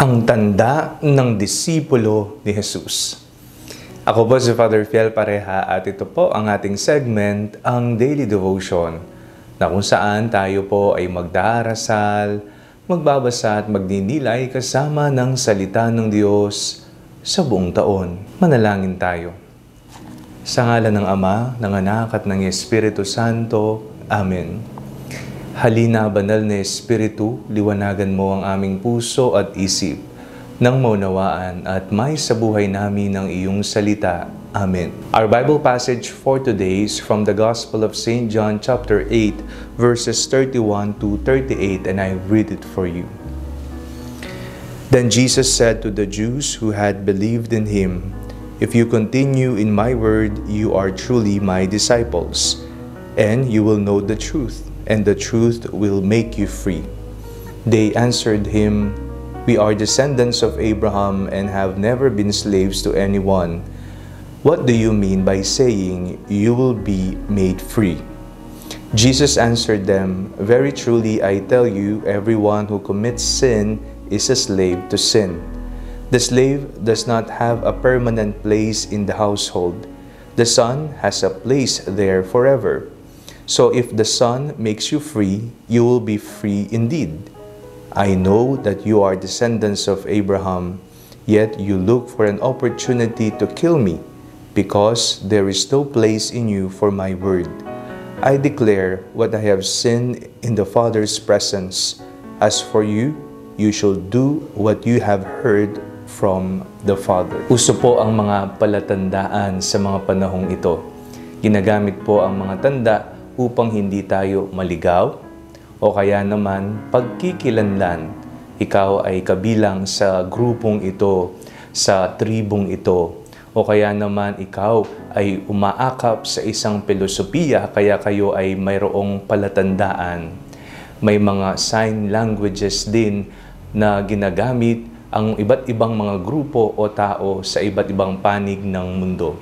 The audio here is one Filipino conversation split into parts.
Ang tanda ng disipulo ni Jesus. Ako po si Father Fiel Pareha at ito po ang ating segment, ang Daily Devotion, na kung saan tayo po ay magdarasal, magbabasa at magninilay kasama ng salita ng Diyos sa buong taon. Manalangin tayo. Sa ngalan ng Ama, ng Anak at ng Espiritu Santo. Amen. Halina, banal na Espiritu, liwanagan mo ang aming puso at isip, nang maunawaan at may sa buhay namin ng iyong salita. Amen. Our Bible passage for today is from the Gospel of St. John chapter 8, verses 31 to 38, and I read it for you. Then Jesus said to the Jews who had believed in him, "If you continue in my word, you are truly my disciples, and you will know the truth, and the truth will make you free." They answered him, "We are descendants of Abraham and have never been slaves to anyone. What do you mean by saying you will be made free?" Jesus answered them, "Very truly I tell you, everyone who commits sin is a slave to sin. The slave does not have a permanent place in the household. The son has a place there forever. So if the Son makes you free, you will be free indeed. I know that you are descendants of Abraham, yet you look for an opportunity to kill me, because there is no place in you for my word. I declare what I have seen in the Father's presence. As for you, you shall do what you have heard from the Father." Uso po ang mga palatandaan sa mga panahong ito. Ginagamit po ang mga tanda upang hindi tayo maligaw, o kaya naman pagkikilanlan, ikaw ay kabilang sa grupong ito, sa tribong ito, o kaya naman ikaw ay umaakap sa isang filosofiya kaya kayo ay mayroong palatandaan. May mga sign languages din na ginagamit ang iba't ibang mga grupo o tao sa iba't ibang panig ng mundo.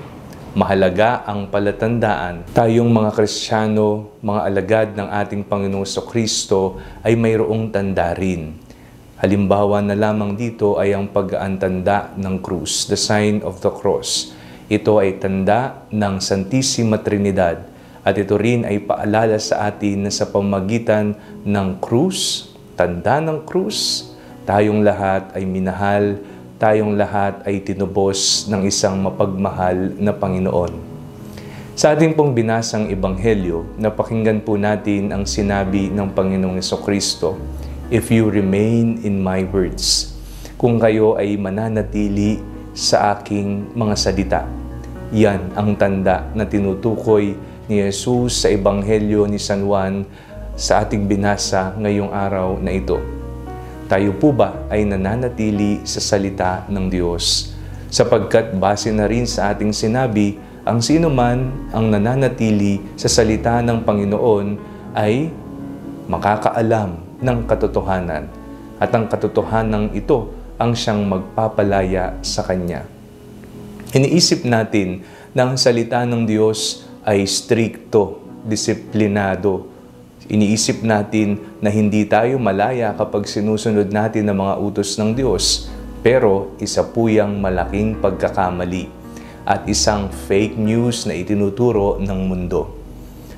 Mahalaga ang palatandaan. Tayong mga Kristiyano, mga alagad ng ating Panginoong Kristo ay mayroong tanda rin. Halimbawa na lamang dito ay ang pag-aantanda ng krus, the sign of the cross. Ito ay tanda ng Santissima Trinidad at ito rin ay paalala sa atin na sa pamamagitan ng krus, tanda ng krus, tayong lahat ay minahal, tayong lahat ay tinubos ng isang mapagmahal na Panginoon. Sa ating pong binasang Ebanghelyo, napakinggan po natin ang sinabi ng Panginoong Kristo, "If you remain in my words," kung kayo ay mananatili sa aking mga salita. Yan ang tanda na tinutukoy ni Jesus sa Ebanghelyo ni San Juan sa ating binasa ngayong araw na ito. Tayo po ba ay nananatili sa salita ng Diyos? Sapagkat base na rin sa ating sinabi, ang sino man ang nananatili sa salita ng Panginoon ay makakaalam ng katotohanan. At ang katotohanan ito ang siyang magpapalaya sa Kanya. Iniisip natin na ang salita ng Diyos ay strikto, disiplinado. Iniisip natin na hindi tayo malaya kapag sinusunod natin ang mga utos ng Diyos. Pero isa po yang malaking pagkakamali at isang fake news na itinuturo ng mundo.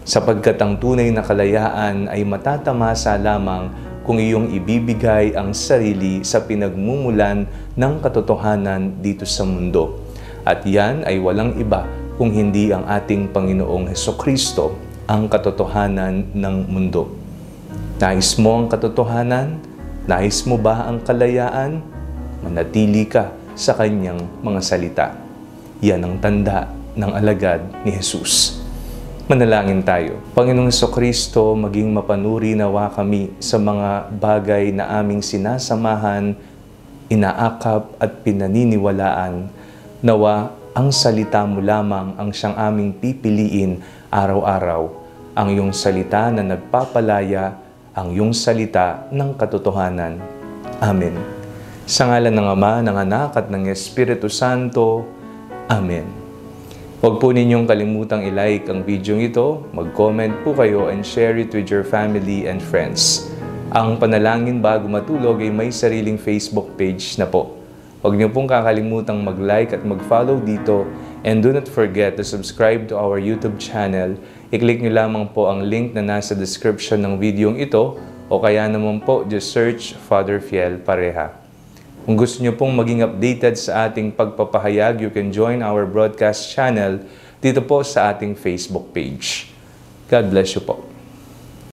Sapagkat ang tunay na kalayaan ay matatamasa lamang kung iyong ibibigay ang sarili sa pinagmumulan ng katotohanan dito sa mundo. At yan ay walang iba kung hindi ang ating Panginoong Hesukristo, ang katotohanan ng mundo. Nais mo ang katotohanan? Nais mo ba ang kalayaan? Manatili ka sa Kanyang mga salita. Yan ang tanda ng alagad ni Jesus. Manalangin tayo. Panginoong Kristo, maging mapanuri nawa kami sa mga bagay na aming sinasamahan, inaakap at pinaniniwalaan. Nawa ang salita mo lamang ang siyang aming pipiliin araw-araw. Ang iyong salita na nagpapalaya, ang iyong salita ng katotohanan. Amen. Sa ngalan ng Ama, ng Anak at ng Espiritu Santo. Amen. Huwag po ninyong kalimutang i-like ang video ito, mag-comment po kayo and share it with your family and friends. Ang Panalangin Bago Matulog ay may sariling Facebook page na po. Huwag niyo pong kakalimutang mag-like at mag-follow dito, and do not forget to subscribe to our YouTube channel. I-click niyo lamang po ang link na nasa description ng videong ito, o kaya naman po just search Father Fiel Pareha. Kung gusto niyo pong maging updated sa ating pagpapahayag, you can join our broadcast channel dito po sa ating Facebook page. God bless you po.